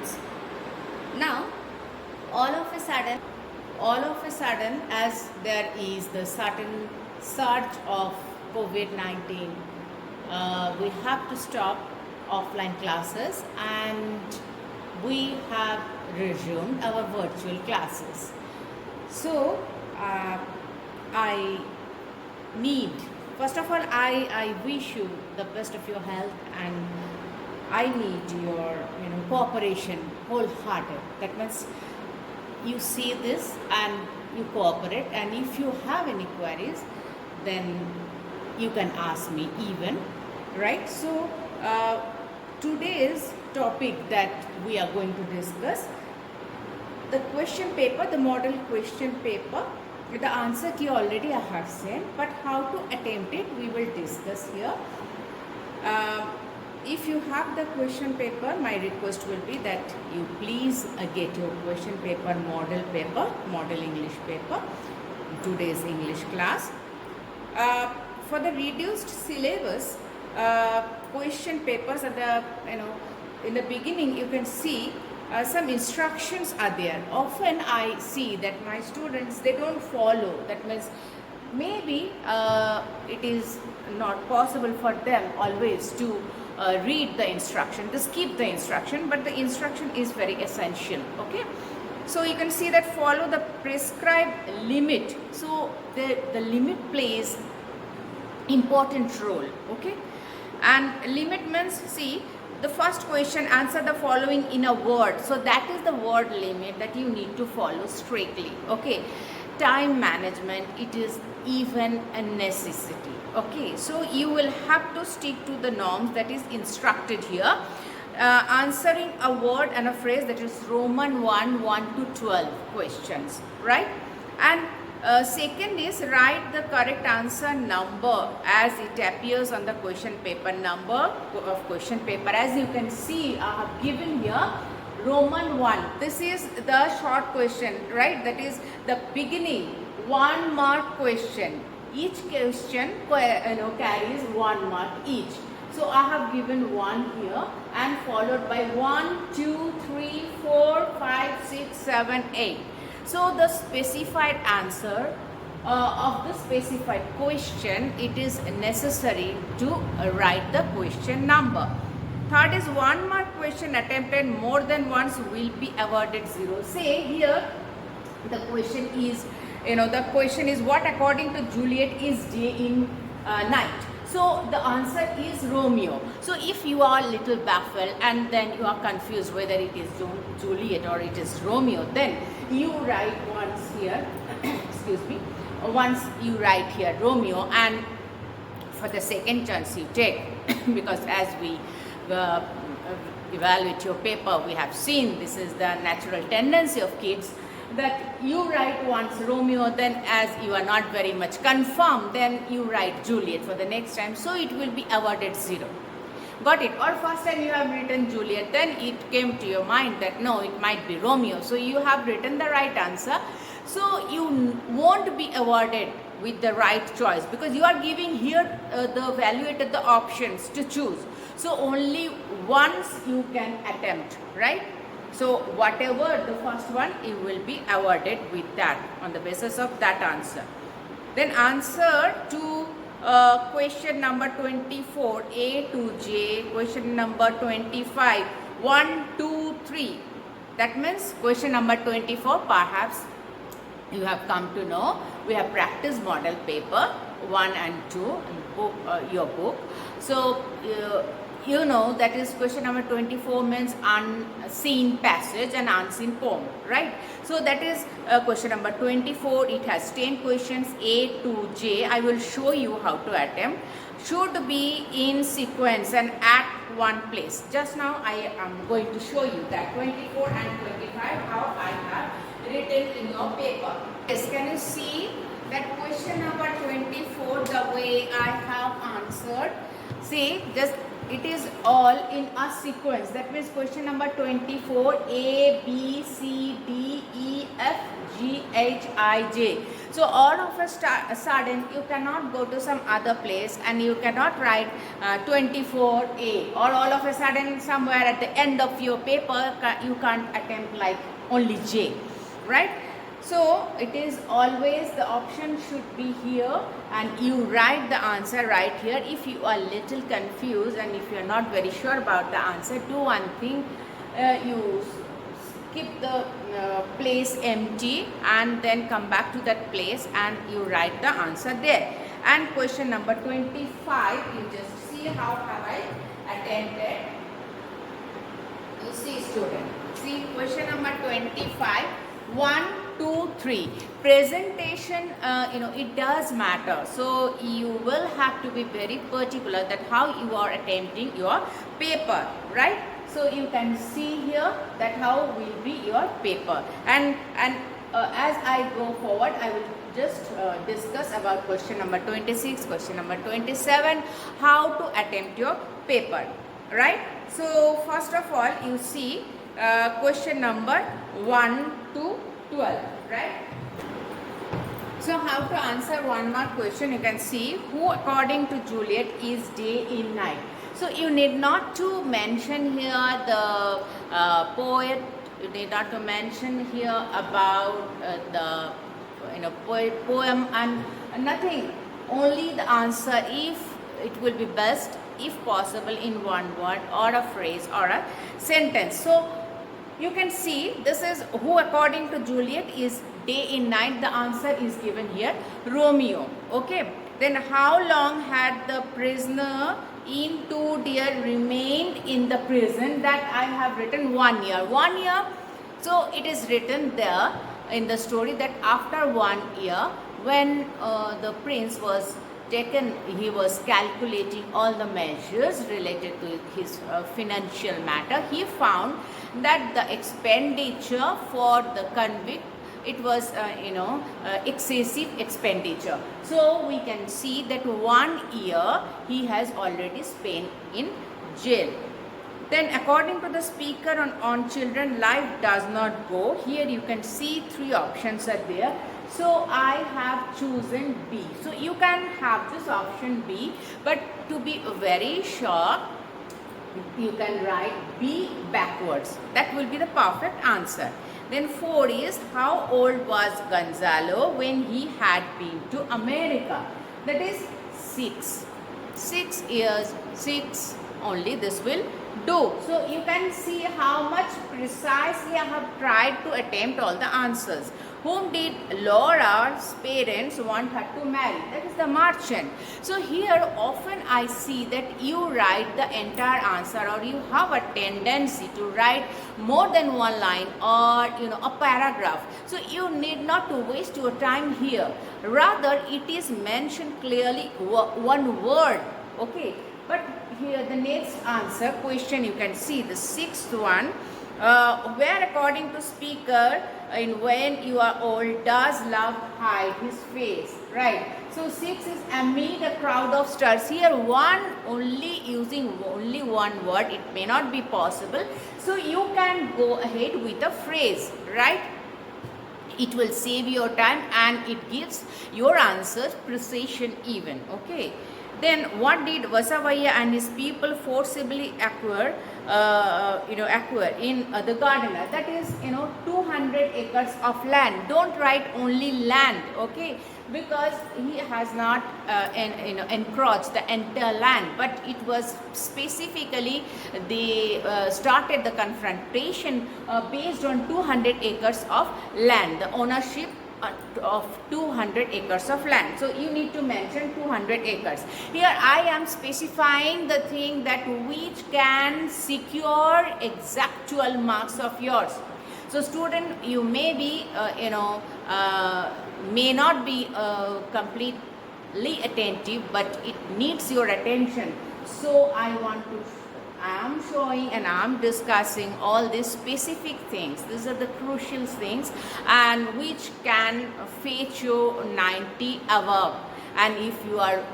students. Now, all of a sudden, as there is the sudden surge of COVID-19, we have to stop offline classes and we have resumed our virtual classes. So, I need, first of all, I wish you the best of your health, and I need your cooperation wholehearted. That means you see this and you cooperate, and if you have any queries, then you can ask me even, right? So today's topic that we are going to discuss, the question paper, the model question paper. The answer key already I have sent, but how to attempt it we will discuss here. If you have the question paper, my request will be that you please get your question paper, model English paper, today's English class. For the reduced syllabus, question papers at the, in the beginning you can see some instructions are there. Often I see that my students, they don't follow. That means maybe it is not possible for them always to read the instruction, to skip the instruction, but the instruction is very essential. Okay, so you can see that follow the prescribed limit. So the limit plays important role. Okay, and limit means, see, the first question, answer the following in a word. So that is the word limit that you need to follow strictly. Okay, time management, it is even a necessity. Okay, so you will have to stick to the norms that is instructed here. Answering a word and a phrase, that is Roman 1 to 12 questions, right? And second is write the correct answer number as it appears on the question paper, number of question paper. As you can see, I have given here Roman 1. This is the short question, right? That is the beginning 1 mark question. Each question carries 1 mark each. So I have given 1 here and followed by 1, 2, 3, 4, 5, 6, 7, 8. So the specified answer of the specified question, it is necessary to write the question number. Third is 1 mark question attempted more than once will be awarded 0. Say here the question is, the question is what according to Juliet is day in night. So the answer is Romeo. So if you are a little baffled and then you are confused whether it is Juliet or it is Romeo, then you write once here, excuse me, once you write here Romeo, and for the second chance you take, because as we evaluate your paper, we have seen this is the natural tendency of kids, that you write once Romeo, then as you are not very much confirmed, then you write Juliet for the next time, so it will be awarded 0. Got it? Or first time you have written Juliet, then it came to your mind that no, it might be Romeo, so you have written the right answer. So you won't be awarded with the right choice, because you are giving here the evaluator the options to choose. So only once you can attempt, right? So whatever the first one, you will be awarded with that on the basis of that answer. Then answer to question number 24, A to J, question number 25, 1, 2, 3. That means question number 24, perhaps you have come to know, we have practiced model paper 1 and 2 in book, your book. So you know that is question number 24 means unseen passage and unseen poem, right? So that is question number 24. It has 10 questions, A to J. I will show you how to attempt. Should be in sequence and at one place. Just now I am going to show you that 24 and 25 how I have written in your paper. Yes, can you see that question number 24, the way I have answered? See, just it is all in a sequence. That means question number 24, A, B, C, D, E, F, G, H, I, J. So all of a sudden you cannot go to some other place and you cannot write 24A, or all of a sudden somewhere at the end of your paper you can't attempt like only J, right? So it is always the option should be here and you write the answer right here. If you are little confused and if you are not very sure about the answer, do one thing, you skip the place empty and then come back to that place and you write the answer there. And question number 25, you just see how have I attended. You see student, see question number 25, 1, 2, 3. Presentation, it does matter. So you will have to be very particular that how you are attempting your paper, right? So you can see here that how will be your paper. And as I go forward, I will just discuss about question number 26, question number 27, how to attempt your paper, right? So first of all, you see question number 1 to 12, right? So how to answer one mark question, you can see who according to Juliet is day in night. So you need not to mention here the poet, you need not to mention here about the poem and nothing, only the answer if it will be best if possible in one word or a phrase or a sentence. So you can see this is who according to Juliet is day in night. The answer is given here, Romeo. Okay. Then how long had the prisoner in 2 Deer remained in the prison? That I have written 1 year. 1 year. So it is written there in the story that after 1 year when the prince was taken, he was calculating all the measures related to his financial matter. He found that the expenditure for the convict, it was excessive expenditure. So we can see that 1 year he has already spent in jail. Then according to the speaker on children, life does not go. Here you can see 3 options are there. So I have chosen B. So you can have this option B, but to be very sure, you can write B backwards. That will be the perfect answer. Then 4 is how old was Gonzalo when he had been to America? That is 6. 6 years, 6 only this will do. So you can see how much precisely I have tried to attempt all the answers. Whom did Laura's parents want her to marry? That is the merchant. So here often I see that you write the entire answer, or you have a tendency to write more than one line or a paragraph. So you need not to waste your time here. Rather it is mentioned clearly one word. Okay. But here the next answer question, you can see the 6th one, where according to speaker in when you are old does love hide his face, right? So 6 is amid a crowd of stars. Here one only using only one word, it may not be possible. So you can go ahead with a phrase, right? It will save your time and it gives your answers precision even. Okay. Then what did Vasavaya and his people forcibly acquire in the gardener? That is 200 acres of land. Don't write only land, okay? Because he has not encroached the entire land, but it was specifically they started the confrontation based on 200 acres of land, the ownership of 200 acres of land. So you need to mention 200 acres. Here I am specifying the thing that which can secure exactual marks of yours. So student, you may be may not be completely attentive, but it needs your attention. So I am showing and I am discussing all these specific things. These are the crucial things and which can fetch you 90 above. And if you are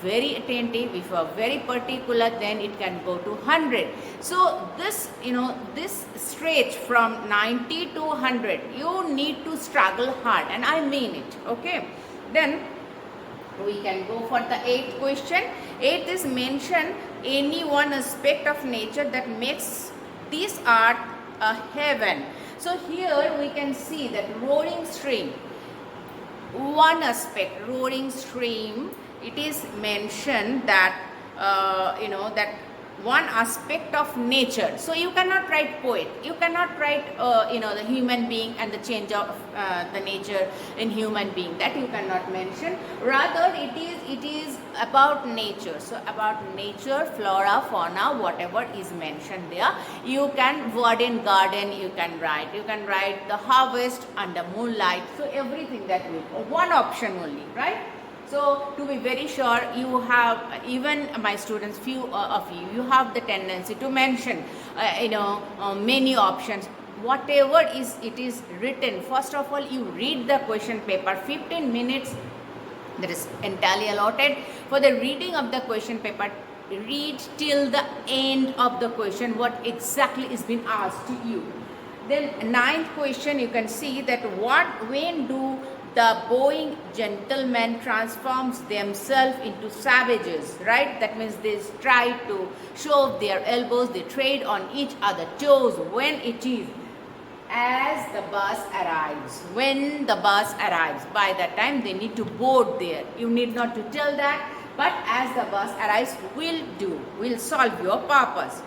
very attentive, if you are very particular, then it can go to 100. So this, this stretch from 90 to 100, you need to struggle hard, and I mean it. Okay, then we can go for the 8th question. 8th is mention any one aspect of nature that makes this earth a heaven. So here we can see that roaring stream, one aspect, roaring stream, it is mentioned that that one aspect of nature. So you cannot write poet, you cannot write the human being and the change of the nature in human being, that you cannot mention. Rather it is about nature. So about nature, flora, fauna, whatever is mentioned there, you can word in garden, you can write the harvest under moonlight. So everything that will, one option only, right? So to be very sure, you have, even my students, few of you have the tendency to mention many options. Whatever it is written, first of all you read the question paper. 15 minutes that is entirely allotted for the reading of the question paper. Read till the end of the question, what exactly is being asked to you. Then 9th question, you can see that when do the bowing gentlemen transforms themselves into savages, right? That means they try to show their elbows, they trade on each other toes. When it is, as the bus arrives, when the bus arrives, by that time they need to board there. You need not to tell that, but as the bus arrives will solve your purpose.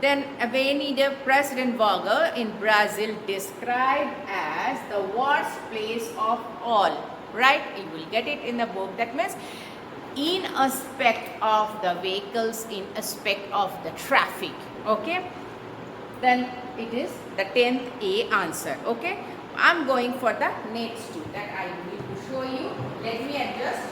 Then Avenida President Vargas in Brazil described as the worst place of all, right? You will get it in the book. That means in aspect of the vehicles, in aspect of the traffic. Okay, then it is the 10th A answer. Okay, I'm going for the next two that I need to show you. Let me adjust.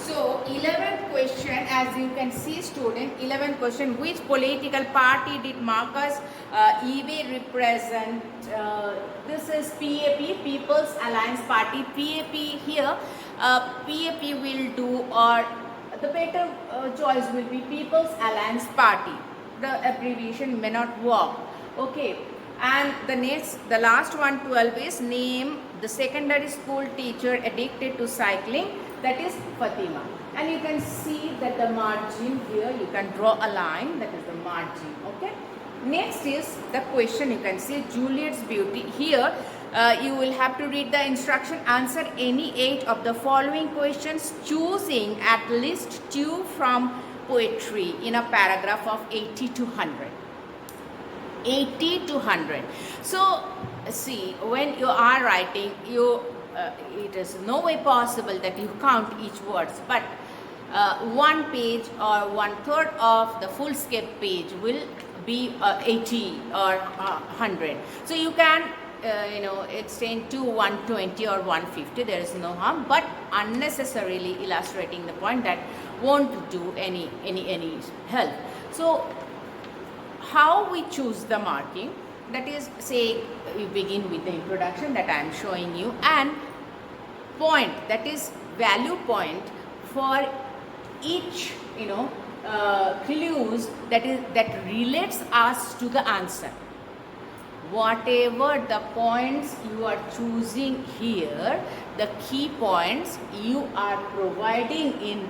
So 11th question, as you can see student, 11th question, which political party did Marcus Ebe represent? This is PAP, People's Alliance Party. PAP here, PAP will do, or the better choice will be People's Alliance Party. The abbreviation may not work. Okay, and the last one, 12, is name the secondary school teacher addicted to cycling. That is Fatima. And you can see that the margin here, you can draw a line, that is the margin. Okay. Next is the question, you can see Juliet's Beauty. Here you will have to read the instruction, answer any 8 of the following questions, choosing at least 2 from poetry in a paragraph of 80 to 100. 80 to 100. So see, when you are writing, it is no way possible that you count each words, but one page or 1/3 of the full scape page will be 80 or 100. So you can extend to 120 or 150. There is no harm, but unnecessarily illustrating the point that won't do any help. So how we choose the marking? That is, say we begin with the introduction that I am showing you, and point, that is value point for each clues that relates us to the answer. Whatever the points you are choosing here, the key points you are providing in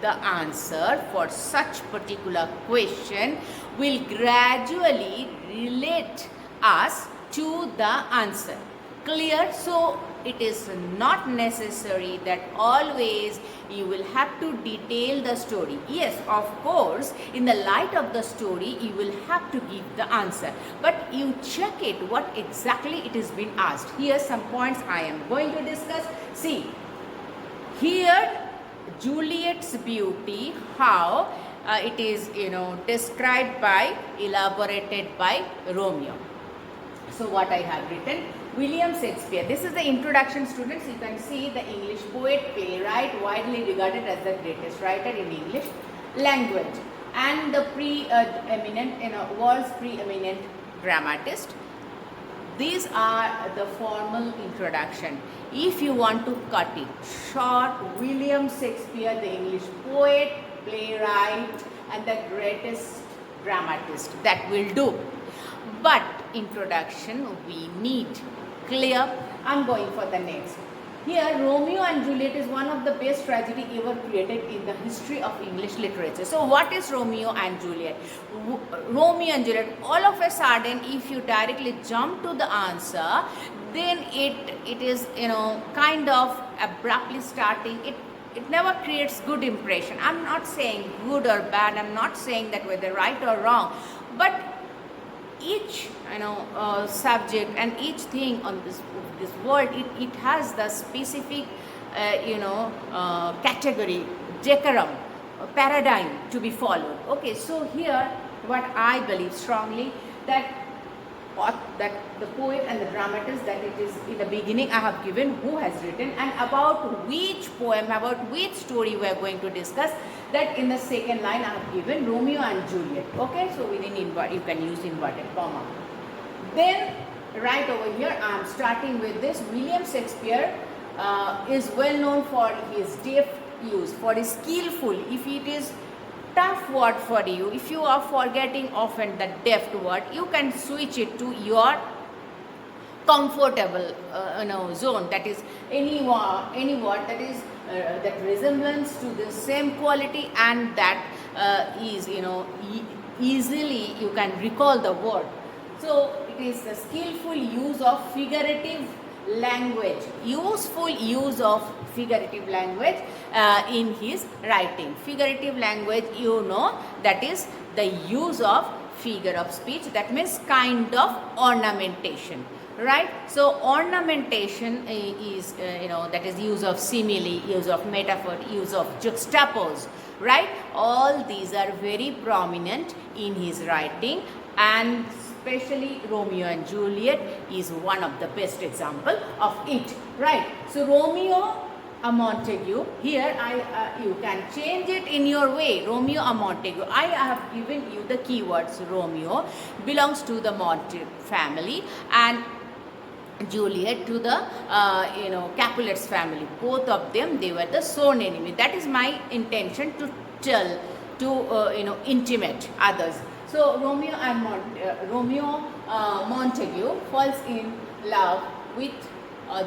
the answer for such particular question will gradually relate us to the answer. Clear? So it is not necessary that always you will have to detail the story. Yes, of course, in the light of the story, you will have to give the answer. But you check it, what exactly it is being asked. Here some points I am going to discuss. See, here Juliet's Beauty, how it is, described by, elaborated by Romeo. So what I have written, William Shakespeare. This is the introduction, students. You can see the English poet, playwright, widely regarded as the greatest writer in English. language, and the preeminent, world's preeminent dramatist. These are the formal introduction. If you want to cut it short, William Shakespeare, the English poet, playwright, and the greatest dramatist, that will do. But introduction we need clear. I'm going for the next. Here, Romeo and Juliet is one of the best tragedy ever created in the history of English literature. So, what is Romeo and Juliet? Romeo and Juliet, all of a sudden, if you directly jump to the answer, then it is, kind of abruptly starting. It never creates good impression. I'm not saying good or bad. I'm not saying that whether right or wrong. But each subject and each thing on this world, it has the specific category, decorum, paradigm to be followed. Okay, so here what I believe strongly, that the poet and the dramatist, that it is in the beginning I have given who has written, and about which poem, about which story we are going to discuss, that in the second line I have given Romeo and Juliet. Okay, so within you can use inverted comma. Then right over here I am starting with this. William Shakespeare is well known for his deft use, for his skillful. If it is tough word for you, if you are forgetting often the deft word, you can switch it to your comfortable zone, that is any word that is that resemblance to the same quality, and that is easily you can recall the word. So it is the skillful use of figurative language, useful use of figurative language in his writing. Figurative language, that is the use of figure of speech, that means kind of ornamentation, right? So ornamentation is that is use of simile, use of metaphor, use of juxtapose, right? All these are very prominent in his writing, and especially Romeo and Juliet is one of the best example of it, right? So Romeo a Montague, here you can change it in your way. Romeo a Montague, I have given you the keywords. Romeo belongs to the Montague family, and Juliet to the Capulets family. Both of them, they were the sworn enemy. That is my intention to tell, to intimate others. So Romeo Montague falls in love with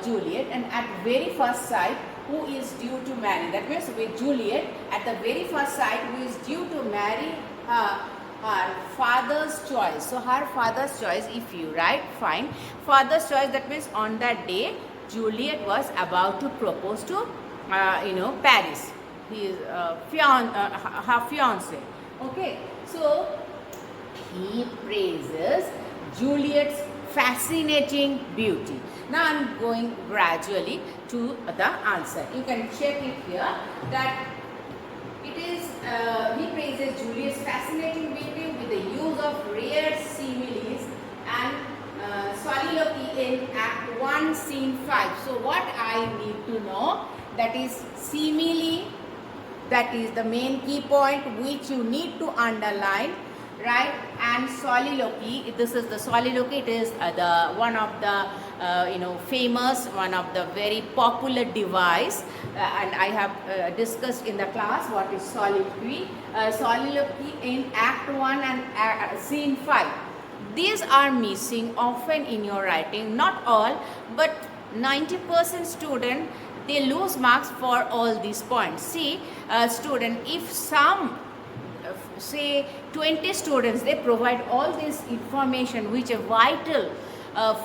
Juliet, and at very first sight, who is due to marry. That means with Juliet, at the very first sight, who is due to marry her father's choice. So her father's choice, if you write, fine. Father's choice, that means on that day, Juliet was about to propose to, Paris, his her fiance. Okay, so he praises Juliet's fascinating beauty. Now I am going gradually to the answer. You can check it here that it is, he praises Juliet's fascinating beauty with the use of rare similes and soliloquy in Act 1, Scene 5. So what I need to know, that is simile, that is the main key point which you need to underline, right? And soliloquy, this is the soliloquy, it is the one of the famous, one of the very popular device, and I have discussed in the class what is soliloquy. Soliloquy in Act 1 and Scene 5. These are missing often in your writing, not all, but 90% student, they lose marks for all these points. See, student, if some say 20 students, they provide all this information which are vital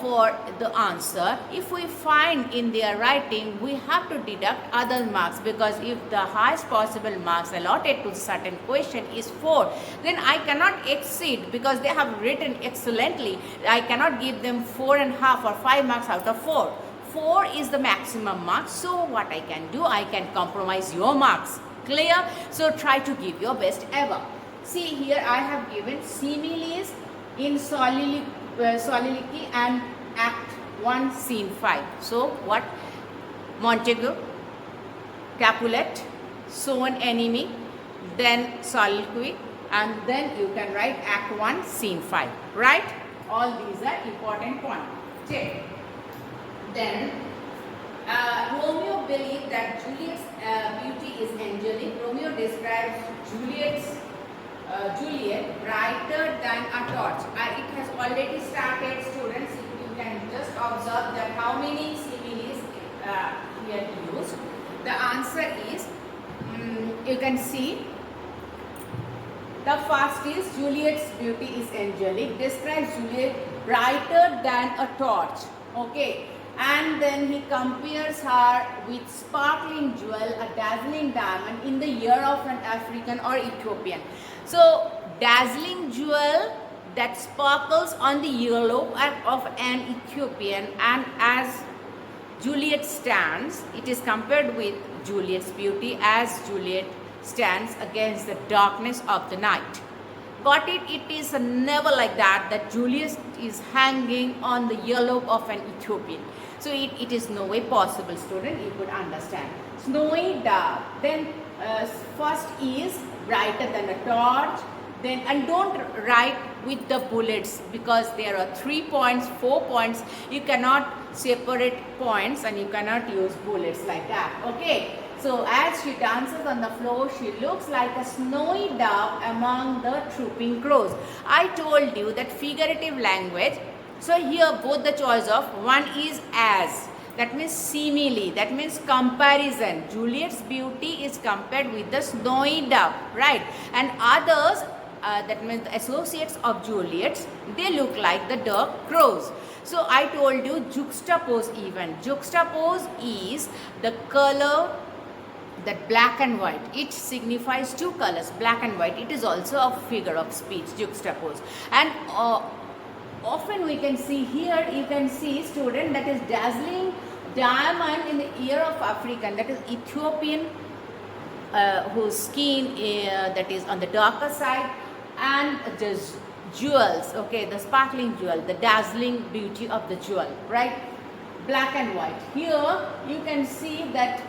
for the answer. If we find in their writing, we have to deduct other marks, because if the highest possible marks allotted to certain question is 4, then I cannot exceed, because they have written excellently, I cannot give them 4.5 or 5 marks out of 4. 4 is the maximum marks. So what I can do, I can compromise your marks. Clear? So try to give your best ever. See, here I have given similes in soliloquy and Act 1, Scene 5. So what? Montague, Capulet, sworn enemy, then soliloquy, and then you can write Act 1, Scene 5, right? All these are important points. Okay. Then, Romeo believed that Juliet's beauty is angelic. Romeo describes Juliet brighter than a torch. It has already started, students. You can just observe that how many similes here used. The answer is, you can see, the first is Juliet's beauty is angelic. Describes Juliet brighter than a torch. Okay. And then he compares her with sparkling jewel, a dazzling diamond in the ear of an African or Ethiopian. So, dazzling jewel that sparkles on the earlobe of an Ethiopian, and as Juliet stands, it is compared with Juliet's beauty as Juliet stands against the darkness of the night. Got it? It is never like that Juliet is hanging on the earlobe of an Ethiopian. So it is no way possible, student. You could understand. Snowy dove. Then first is brighter than a torch. Then, and don't write with the bullets, because there are 3 points, 4 points. You cannot separate points and you cannot use bullets like that. Okay. So as she dances on the floor, she looks like a snowy dove among the trooping crows. I told you that figurative language. So here both the choice of, one is as, that means simile, that means comparison. Juliet's beauty is compared with the snowy dove, right? And others, that means the associates of Juliet's, they look like the dark crows. So I told you juxtapose even. Juxtapose is the color, that black and white. It signifies two colors, black and white. It is also a figure of speech, juxtapose. And often we can see here, you can see, student, that is dazzling diamond in the ear of African, that is Ethiopian, whose skin that is on the darker side, and the jewels, okay, the sparkling jewel, the dazzling beauty of the jewel, right? Black and white. Here you can see that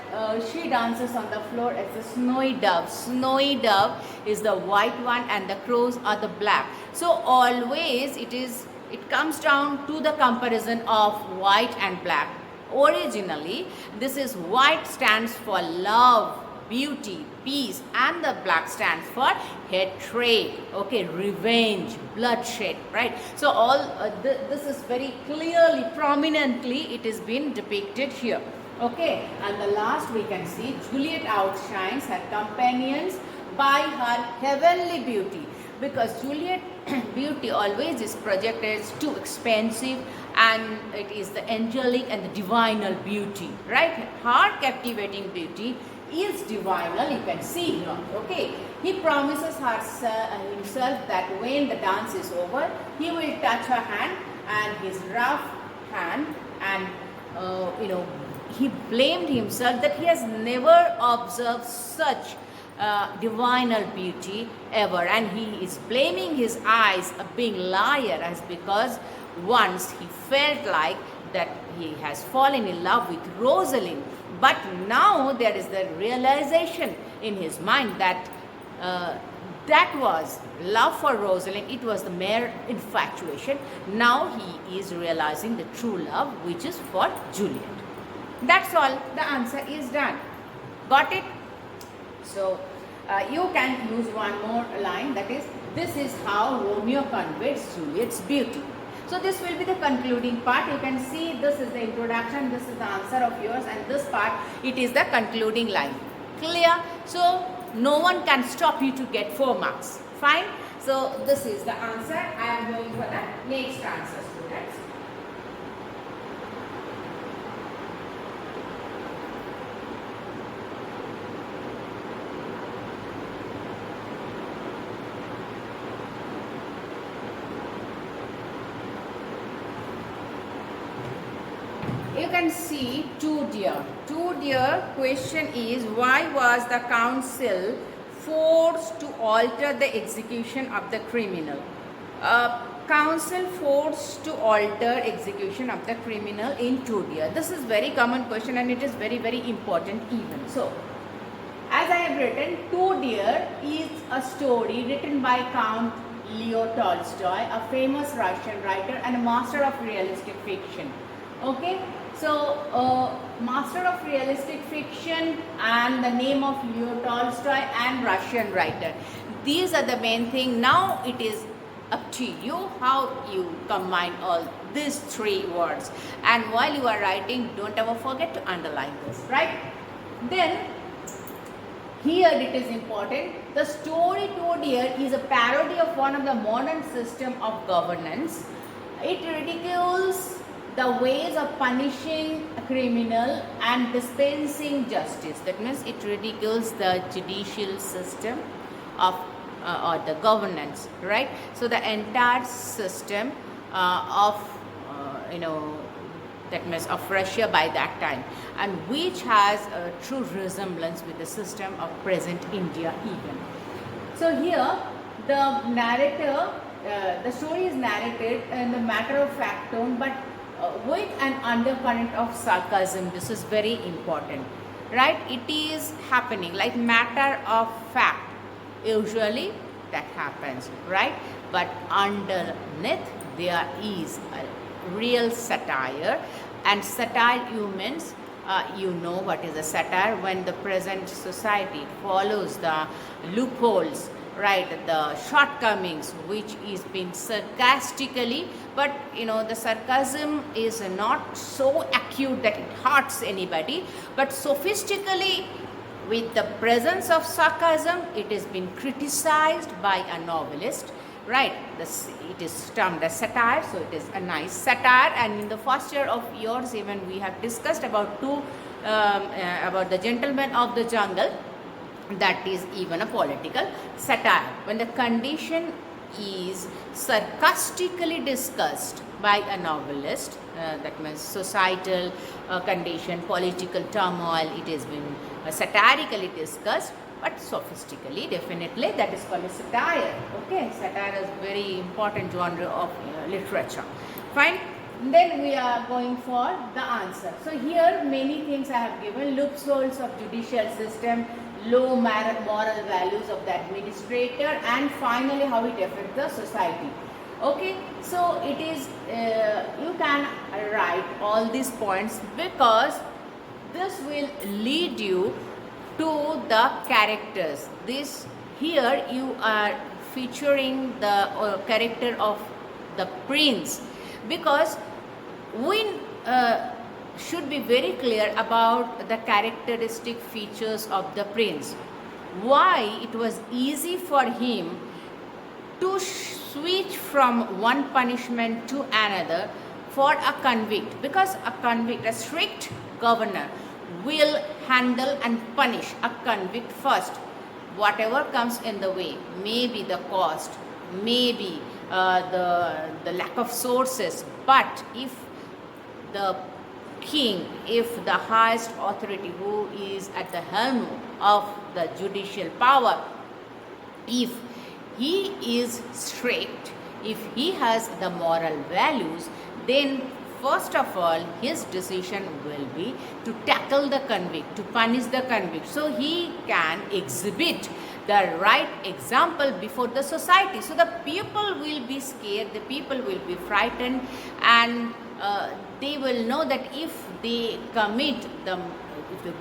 she dances on the floor as a snowy dove. Snowy dove is the white one and the crows are the black. So always it comes down to the comparison of white and black. Originally, this is white stands for love, beauty, peace, and the black stands for hatred, okay, revenge, bloodshed, right? So all this is very clearly, prominently, it is been depicted here, okay? And the last we can see, Juliet outshines her companions by her heavenly beauty, because Juliet beauty always is projected as too expensive, and it is the angelic and the divinal beauty, right? Her captivating beauty is divinal, you can see here, okay? He promises himself that when the dance is over, he will touch her hand, and his rough hand, and he blamed himself that he has never observed such divinal beauty ever, and he is blaming his eyes of being liar, as because once he felt like that he has fallen in love with Rosalind, but now there is the realization in his mind that that was love for Rosalind, it was the mere infatuation. Now he is realizing the true love, which is for Juliet. That's all. The answer is done. Got it? So you can use one more line, that is, this is how Romeo conveys Juliet's beauty. So this will be the concluding part. You can see this is the introduction, this is the answer of yours, and this part, it is the concluding line. Clear? So no one can stop you to get 4 marks. Fine? So this is the answer. I am going for the next answer, students. You can see two dear. Two dear question is, why was the council forced to alter the execution of the criminal? Council forced to alter execution of the criminal in two dear. This is very common question, and it is very, very important even. So, as I have written Two Deer is a story written by Count Leo Tolstoy, a famous Russian writer and a master of realistic fiction. Okay, so master of realistic fiction and the name of Leo Tolstoy and Russian writer. These are the main thing. Now it is up to you how you combine all these three words. And while you are writing, don't ever forget to underline this, right? Then here it is important. The story Two Deer is a parody of one of the modern system of governance. It ridicules the ways of punishing a criminal and dispensing justice. That means it ridicules the judicial system of or the governance, right? So the entire system of that means of Russia by that time, and which has a true resemblance with the system of present India even. So here the narrator, the story is narrated in the matter of fact tone, but with an undercurrent of sarcasm. This is very important, right? It is happening like matter of fact. Usually that happens, right? But underneath there is a real satire, and satire means you know what is a satire. When the present society follows the loopholes, right, the shortcomings which is being sarcastically, but the sarcasm is not so acute that it hurts anybody, but sophistically, with the presence of sarcasm, it has been criticized by a novelist, right? It is termed as satire, so it is a nice satire. And in the first year of yours, even we have discussed about about the Gentleman of the Jungle. That is even a political satire. When the condition is sarcastically discussed by a novelist, that means societal condition, political turmoil, it has been satirically discussed, but sophistically, definitely, that is called a satire. Okay, satire is very important genre of literature. Fine. Then we are going for the answer. So here many things I have given: loopholes of judicial system, low moral values of the administrator, and finally how it affects the society. Okay, so it is you can write all these points because this will lead you to the characters. This here you are featuring the character of the prince, because we should be very clear about the characteristic features of the prince. Why it was easy for him to switch from one punishment to another for a convict, because a convict, a strict governor, will handle and punish a convict first. Whatever comes in the way, maybe the cost, maybe the lack of sources, but if the king, if the highest authority who is at the helm of the judicial power, if he is strict, if he has the moral values, then first of all his decision will be to tackle the convict, to punish the convict, so he can exhibit the right example before the society. So the people will be scared, the people will be frightened, and they will know that if they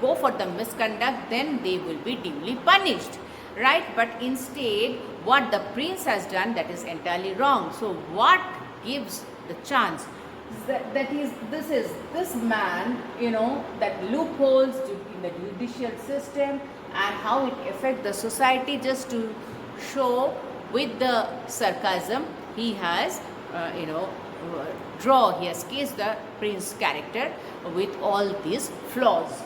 go for the misconduct, then they will be duly punished, right? But instead, what the prince has done, that is entirely wrong. So what gives the chance? This man, that loopholes in the judicial system and how it affects the society, just to show with the sarcasm he has, he has sketched the prince character with all these flaws.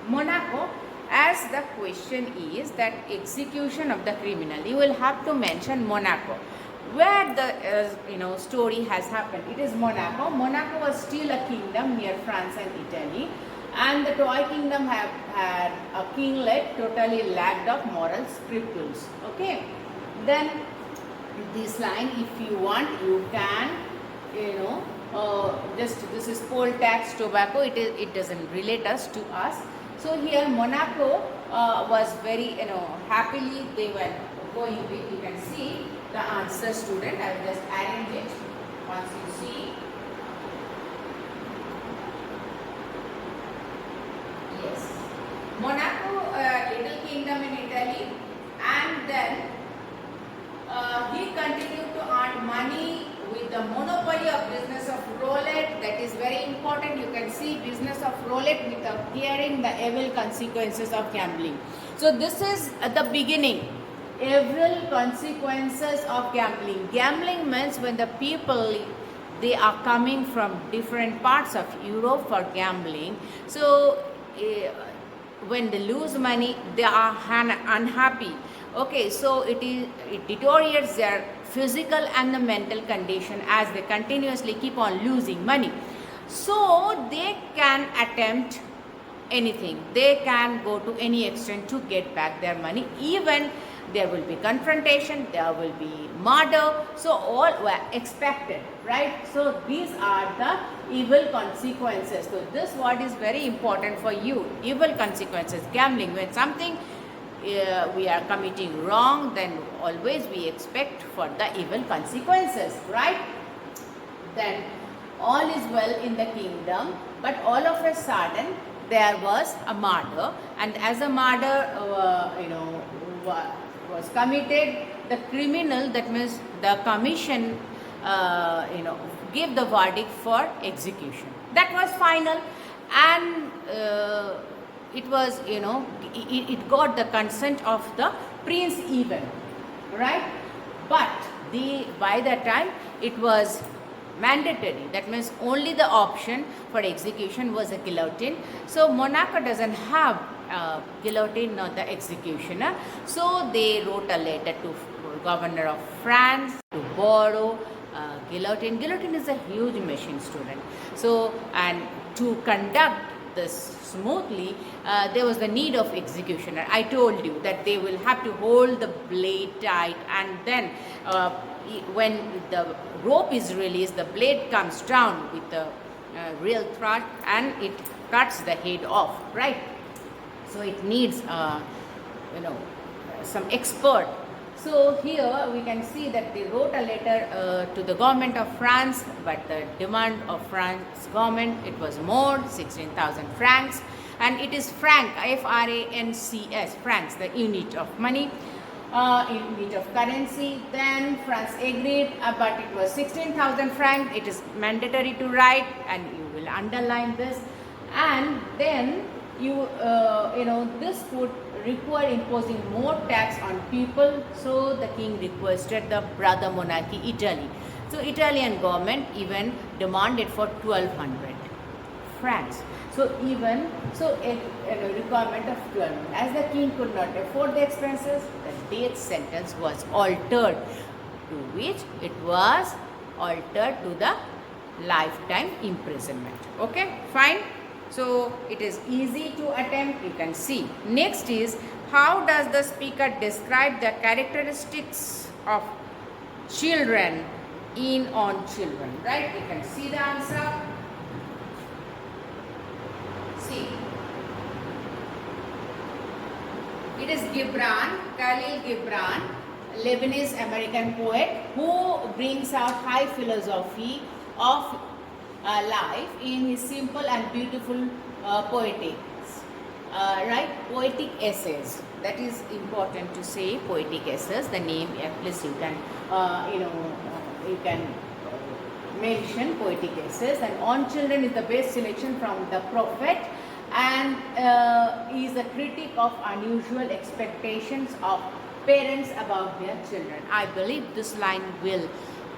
Monaco, as the question is that execution of the criminal, you will have to mention Monaco. Where the story has happened, it is Monaco. Monaco was still a kingdom near France and Italy, and the toy kingdom had a kinglet totally lacked of moral scruples. Okay, then this line, if you want, you can just this is poll tax tobacco. It doesn't relate us to us. So here Monaco was very, happily they were going with. You can see the answer, student. I will just arrange it once you see. Yes. Monaco, little kingdom in Italy, and then he continued to earn money with the monopoly of business of roulette. That is very important. You can see business of roulette without hearing the evil consequences of gambling. So this is the beginning. Evil consequences of gambling. Gambling means when the people, they are coming from different parts of Europe for gambling. So when they lose money, they are unhappy. Okay, so it deteriorates their physical and the mental condition as they continuously keep on losing money. So they can attempt anything. They can go to any extent to get back their money. Even there will be confrontation, there will be murder. So all were expected, right? So these are the evil consequences. So this word is very important for you. Evil consequences. Gambling, when something we are committing wrong, then always we expect for the evil consequences, right? Then all is well in the kingdom, but all of a sudden there was a murder, and as a murder was committed, the criminal, that means the commission gave the verdict for execution. That was final, and it was, it got the consent of the prince even, right? But by that time it was mandatory. That means only the option for execution was a guillotine. So Monaco doesn't have guillotine, not the executioner. So they wrote a letter to governor of France to borrow guillotine. Guillotine is a huge machine, student. So, and to conduct this smoothly, there was the need of executioner. I told you that they will have to hold the blade tight, and then when the rope is released, the blade comes down with the real thrust and it cuts the head off, right? So it needs some expert. So here we can see that they wrote a letter to the government of France, but the demand of France government, it was more, 16,000 francs, and it is franc, F-R-A-N-C-S, francs, the unit of money, unit of currency. Then France agreed, but it was 16,000 francs. It is mandatory to write, and you will underline this. And then this would require imposing more tax on people. So the king requested the brother monarchy Italy. So Italian government even demanded for 1,200 francs. So a requirement of 1,200. As the king could not afford the expenses, the death sentence was altered, to which it was altered to the lifetime imprisonment. Okay, fine. So it is easy to attempt, you can see. Next is, how does the speaker describe the characteristics of children in On Children, right? You can see the answer. See, it is Gibran, Khalil Gibran, Lebanese American poet, who brings out high philosophy of life in his simple and beautiful poetics, right? Poetic essays. That is important to say, poetic essays. The name, at least you can, you can mention poetic essays. And On Children is the best selection from the prophet, and is a critic of unusual expectations of parents about their children. I believe this line will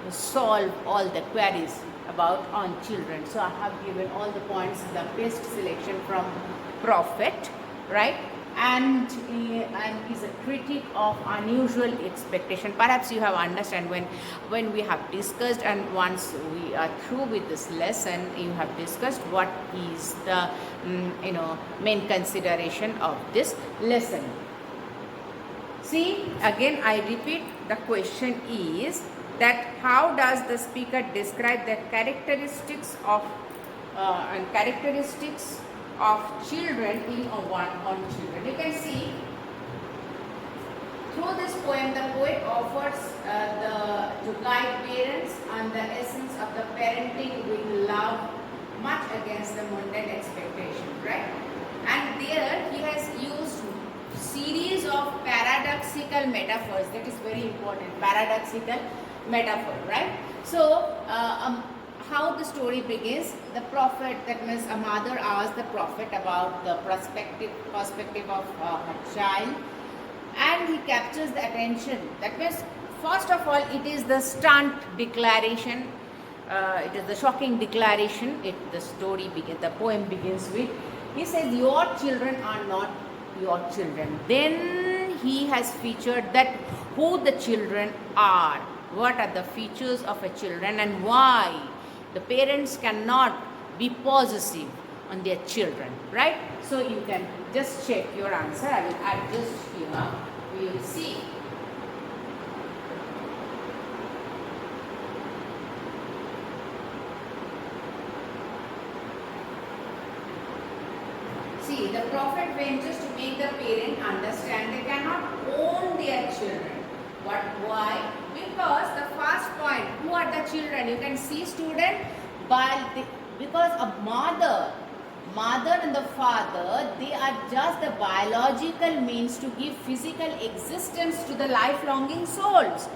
solve all the queries about On Children. So I have given all the points, the best selection from prophet, right? And is a critic of unusual expectation. Perhaps you have understand when we have discussed, and once we are through with this lesson, you have discussed what is the main consideration of this lesson. See, again I repeat, the question is that how does the speaker describe the characteristics of of children in a one on children. You can see through this poem, the poet offers to guide parents on the essence of the parenting with love, much against the mundane expectation, right? And there he has used series of paradoxical metaphors. That is very important. Paradoxical metaphor, right? So how the story begins, the prophet, that means a mother asks the prophet about the perspective of her child, and he captures the attention. That means, first of all, it is the stunt declaration, it is the shocking declaration. The story begins, the poem begins with, he says, your children are not your children. Then he has featured that who the children are, what are the features of a children, and why the parents cannot be possessive on their children, right? So you can just check your answer. I will adjust here. We will see. See, the prophet ventures to make the parent understand they cannot own their children. But why? Because the first point, who are the children? You can see, student, because a mother and the father, they are just the biological means to give physical existence to the life-longing souls,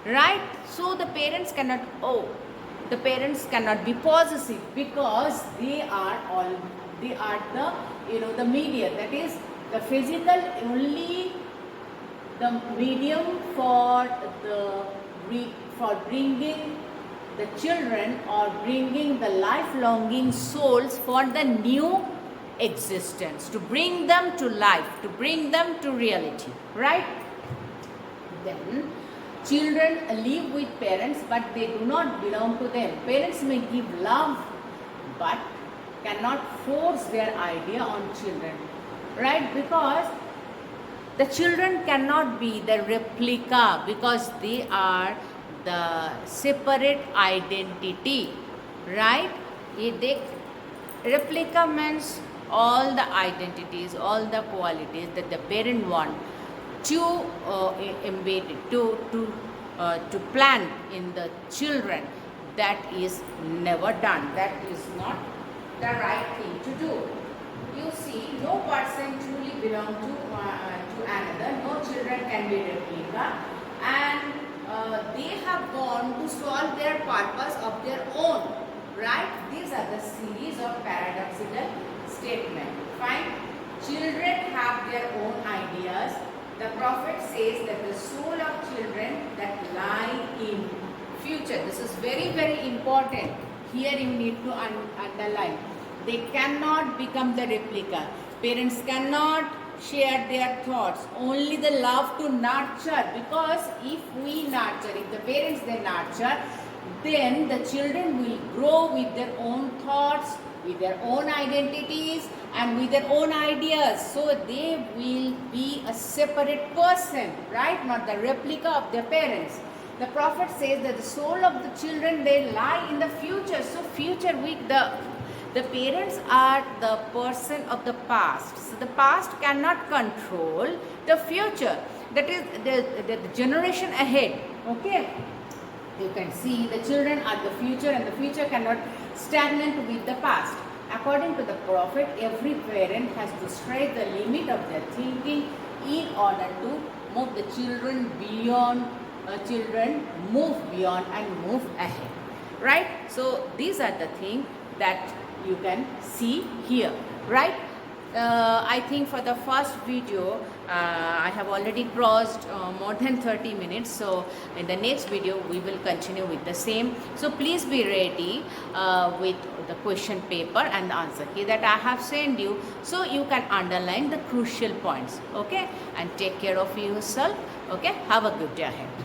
right? So the parents cannot the parents cannot be possessive, because they are the media, that is the physical, only the medium for bringing the children, or bringing the life-longing souls for the new existence, to bring them to life, to bring them to reality, right? Then children live with parents, but they do not belong to them. Parents may give love, but cannot force their idea on children, right? Because the children cannot be the replica, because they are the separate identity, right? Replica means all the identities, all the qualities that the parent want to embed it, to plant in the children. That is never done. That is not the right thing to do. You see, no person truly belongs to another. No children can be replica, and they have gone to solve their purpose of their own, right? These are the series of paradoxical statements. Fine. Children have their own ideas. The prophet says that the soul of children that lie in future. This is very, very important. Here you need to underline. They cannot become the replica. Parents cannot share their thoughts. Only the love to nurture. Because if the parents they nurture, then the children will grow with their own thoughts, with their own identities, and with their own ideas. So they will be a separate person, right? Not the replica of their parents. The prophet says that the soul of the children, they lie in the future. So future week, the parents are the person of the past. So the past cannot control the future. That is the generation ahead. Okay. You can see the children are the future, and the future cannot stagnate with the past. According to the prophet, every parent has to stretch the limit of their thinking in order to move the children beyond. Move beyond and move ahead, right? So these are the things that you can see here, right? I think for the first video I have already crossed more than 30 minutes, so in the next video we will continue with the same. So please be ready with the question paper and the answer key that I have sent you, so you can underline the crucial points. Okay, and take care of yourself. Okay, have a good day ahead.